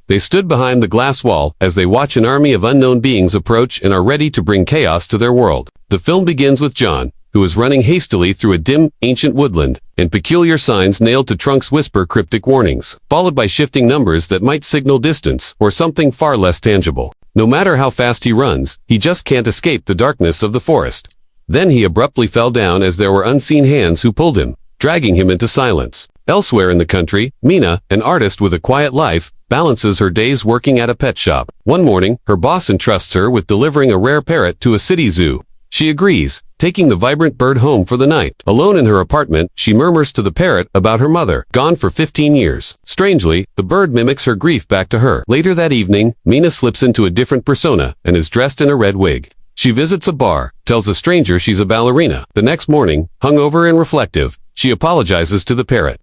They stood behind the glass wall as they watch an army of unknown beings approach and are ready to bring chaos to their world. The film begins with John, who is running hastily through a dim, ancient woodland, and peculiar signs nailed to trunks whisper cryptic warnings, followed by shifting numbers that might signal distance or something far less tangible. No matter how fast he runs, he just can't escape the darkness of the forest. Then he abruptly fell down as there were unseen hands who pulled him, dragging him into silence. Elsewhere in the country, Mina, an artist with a quiet life, balances her days working at a pet shop. One morning, her boss entrusts her with delivering a rare parrot to a city zoo. She agrees, taking the vibrant bird home for the night. Alone in her apartment, she murmurs to the parrot about her mother, gone for 15 years. Strangely, the bird mimics her grief back to her. Later that evening, Mina slips into a different persona and is dressed in a red wig. She visits a bar, tells a stranger she's a ballerina. The next morning, hungover and reflective, she apologizes to the parrot,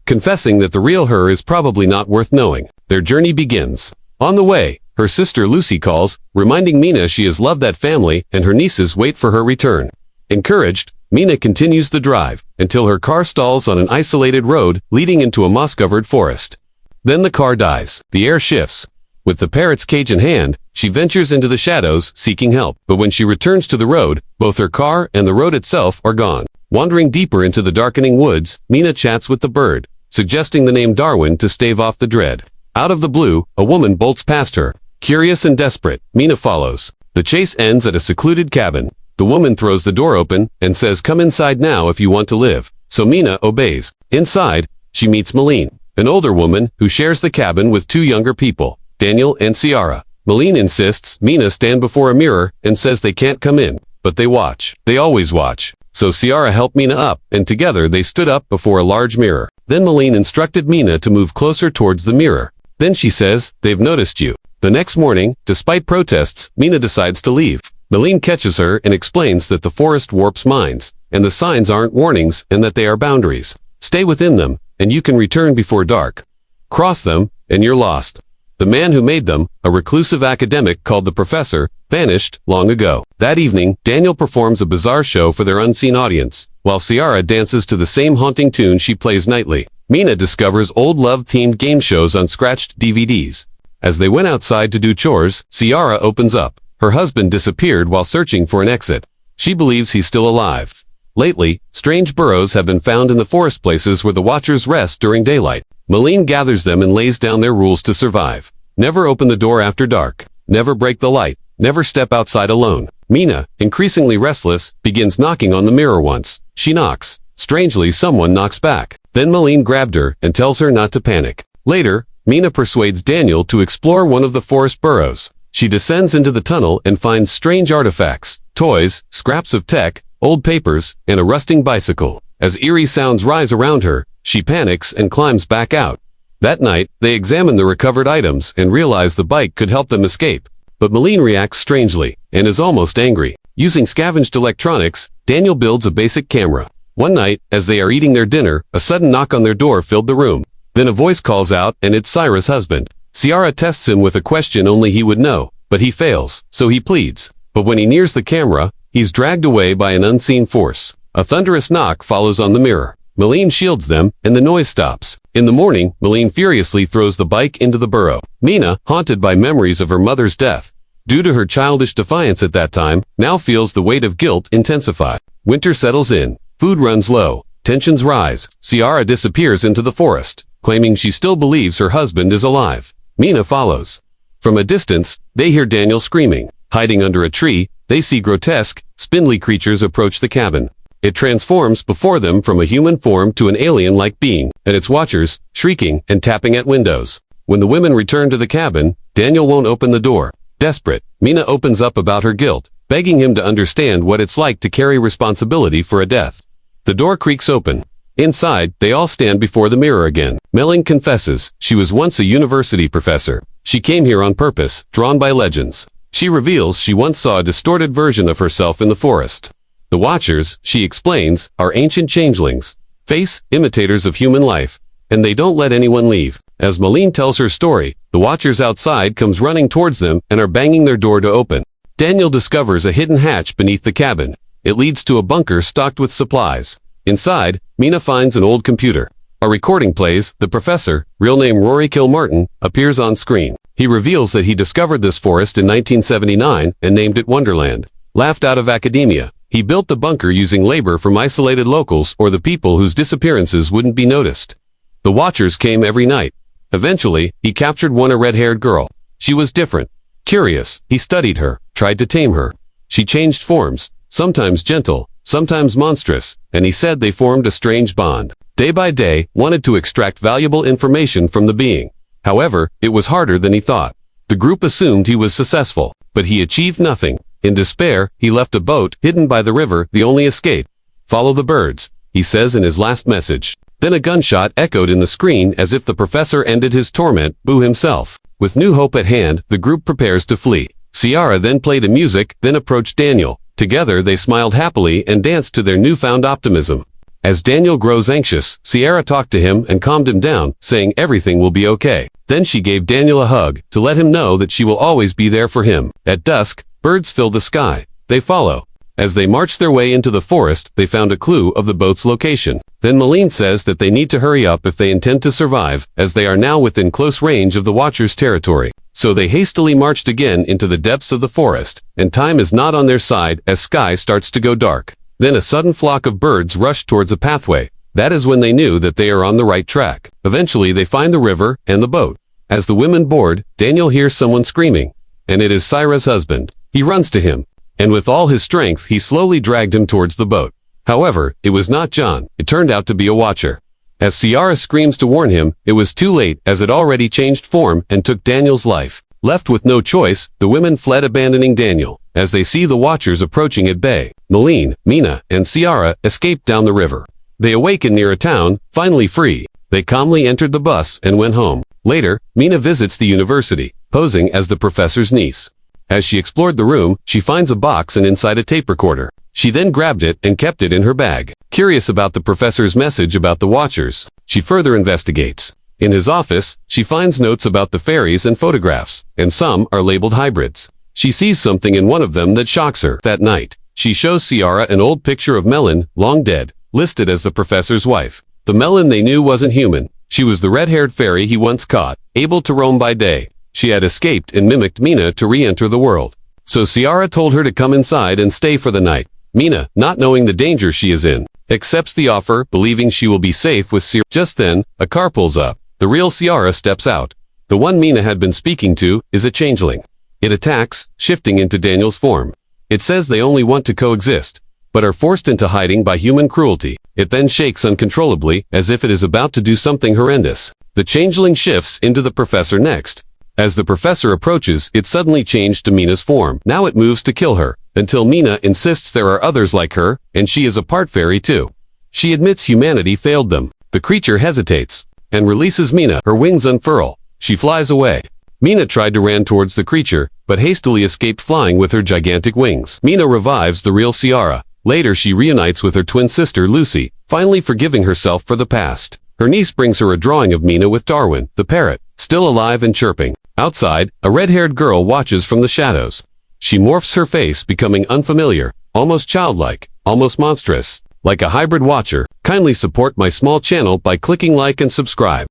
confessing that the real her is probably not worth knowing. Their journey begins. On the way, her sister Lucy calls, reminding Mina she has loved that family and her nieces wait for her return. Encouraged, Mina continues the drive until her car stalls on an isolated road leading into a moss-covered forest. Then the car dies. The air shifts. With the parrot's cage in hand, she ventures into the shadows, seeking help. But when she returns to the road, both her car and the road itself are gone. Wandering deeper into the darkening woods, Mina chats with the bird, suggesting the name Darwin to stave off the dread. Out of the blue, a woman bolts past her. Curious and desperate, Mina follows. The chase ends at a secluded cabin. The woman throws the door open and says, "Come inside now if you want to live." So Mina obeys. Inside, she meets Malene, an older woman who shares the cabin with two younger people, Daniel and Ciara. Malene insists Mina stand before a mirror and says they can't come in, but they watch. They always watch. So Ciara helped Mina up, and together they stood up before a large mirror. Then Malene instructed Mina to move closer towards the mirror. Then she says, "They've noticed you." The next morning, despite protests, Mina decides to leave. Malene catches her and explains that the forest warps minds, and the signs aren't warnings and that they are boundaries. Stay within them, and you can return before dark. Cross them, and you're lost. The man who made them, a reclusive academic called the Professor, vanished long ago. That evening, Daniel performs a bizarre show for their unseen audience, while Ciara dances to the same haunting tune she plays nightly. Mina discovers old love-themed game shows on scratched DVDs. As they went outside to do chores, Ciara opens up. Her husband disappeared while searching for an exit. She believes he's still alive. Lately, strange burrows have been found in the forest places where the Watchers rest during daylight. Malene gathers them and lays down their rules to survive. Never open the door after dark. Never break the light. Never step outside alone. Mina, increasingly restless, begins knocking on the mirror once. She knocks. Strangely, someone knocks back. Then Malene grabbed her and tells her not to panic. Later, Mina persuades Daniel to explore one of the forest burrows. She descends into the tunnel and finds strange artifacts, toys, scraps of tech, old papers, and a rusting bicycle. As eerie sounds rise around her, she panics and climbs back out. That night, they examine the recovered items and realize the bike could help them escape. But Malene reacts strangely and is almost angry. Using scavenged electronics, Daniel builds a basic camera. One night, as they are eating their dinner, a sudden knock on their door filled the room. Then a voice calls out, and it's Ciara's husband. Ciara tests him with a question only he would know, but he fails, so he pleads. But when he nears the camera, he's dragged away by an unseen force. A thunderous knock follows on the mirror. Malene shields them, and the noise stops. In the morning, Malene furiously throws the bike into the burrow. Mina, haunted by memories of her mother's death, due to her childish defiance at that time, now feels the weight of guilt intensify. Winter settles in. Food runs low. Tensions rise. Ciara disappears into the forest, claiming she still believes her husband is alive. Mina follows. From a distance, they hear Daniel screaming. Hiding under a tree, they see grotesque, spindly creatures approach the cabin. It transforms before them from a human form to an alien-like being, and its watchers, shrieking and tapping at windows. When the women return to the cabin, Daniel won't open the door. Desperate, Mina opens up about her guilt, begging him to understand what it's like to carry responsibility for a death. The door creaks open. Inside, they all stand before the mirror again. Malene confesses she was once a university professor. She came here on purpose, drawn by legends. She reveals she once saw a distorted version of herself in the forest. The Watchers, she explains, are ancient changelings, face imitators of human life, and they don't let anyone leave. As Malene tells her story, the Watchers outside comes running towards them and are banging their door to open. Daniel discovers a hidden hatch beneath the cabin. It leads to a bunker stocked with supplies. Inside, Mina finds an old computer. A recording plays, the professor, real name Rory Kilmartin, appears on screen. He reveals that he discovered this forest in 1979 and named it Wonderland. Laughed out of academia. He built the bunker using labor from isolated locals or the people whose disappearances wouldn't be noticed. The watchers came every night. Eventually, he captured a red-haired girl. She was different. Curious, he studied her, tried to tame her. She changed forms, sometimes gentle, sometimes monstrous, and he said they formed a strange bond. Day by day, wanted to extract valuable information from the being. However, it was harder than he thought. The group assumed he was successful, but he achieved nothing. In despair, he left a boat hidden by the river, the only escape. Follow the birds, he says in his last message. Then a gunshot echoed in the screen as if the professor ended his torment, Boo himself. With new hope at hand, the group prepares to flee. Ciara then played the music, then approached Daniel. Together they smiled happily and danced to their newfound optimism. As Daniel grows anxious, Ciara talked to him and calmed him down, saying everything will be okay. Then she gave Daniel a hug, to let him know that she will always be there for him. At dusk, birds fill the sky. They follow. As they marched their way into the forest, they found a clue of the boat's location. Then Malene says that they need to hurry up if they intend to survive, as they are now within close range of the Watchers' territory. So they hastily marched again into the depths of the forest, and time is not on their side as sky starts to go dark. Then a sudden flock of birds rushed towards a pathway. That is when they knew that they are on the right track. Eventually they find the river and the boat. As the women board, Daniel hears someone screaming, and it is Ciara's husband. He runs to him, and with all his strength he slowly dragged him towards the boat. However, it was not John. It turned out to be a watcher. As Ciara screams to warn him, it was too late as it already changed form and took Daniel's life. Left with no choice, the women fled, abandoning Daniel. As they see the watchers approaching at bay, Malene, Mina, and Ciara escaped down the river. They awaken near a town, finally free. They calmly entered the bus and went home. Later, Mina visits the university, posing as the professor's niece. As she explored the room, she finds a box and inside a tape recorder. She then grabbed it and kept it in her bag. Curious about the professor's message about the watchers, she further investigates. In his office, she finds notes about the fairies and photographs, and some are labeled hybrids. She sees something in one of them that shocks her. That night, she shows Ciara an old picture of Melon, long dead, listed as the professor's wife. The Melon they knew wasn't human. She was the red-haired fairy he once caught, able to roam by day. She had escaped and mimicked Mina to re-enter the world. So Ciara told her to come inside and stay for the night. Mina, not knowing the danger she is in, accepts the offer, believing she will be safe with Ciara. Just then, a car pulls up. The real Ciara steps out. The one Mina had been speaking to is a changeling. It attacks, shifting into Daniel's form. It says they only want to coexist, but are forced into hiding by human cruelty. It then shakes uncontrollably, as if it is about to do something horrendous. The changeling shifts into the professor next. As the professor approaches, it suddenly changed to Mina's form. Now it moves to kill her, until Mina insists there are others like her, and she is a part fairy too. She admits humanity failed them. The creature hesitates, and releases Mina. Her wings unfurl. She flies away. Mina tried to run towards the creature, but hastily escaped flying with her gigantic wings. Mina revives the real Ciara. Later she reunites with her twin sister Lucy, finally forgiving herself for the past. Her niece brings her a drawing of Mina with Darwin, the parrot, still alive and chirping. Outside, a red-haired girl watches from the shadows. She morphs her face, becoming unfamiliar, almost childlike, almost monstrous, like a hybrid watcher. Kindly support my small channel by clicking like and subscribe.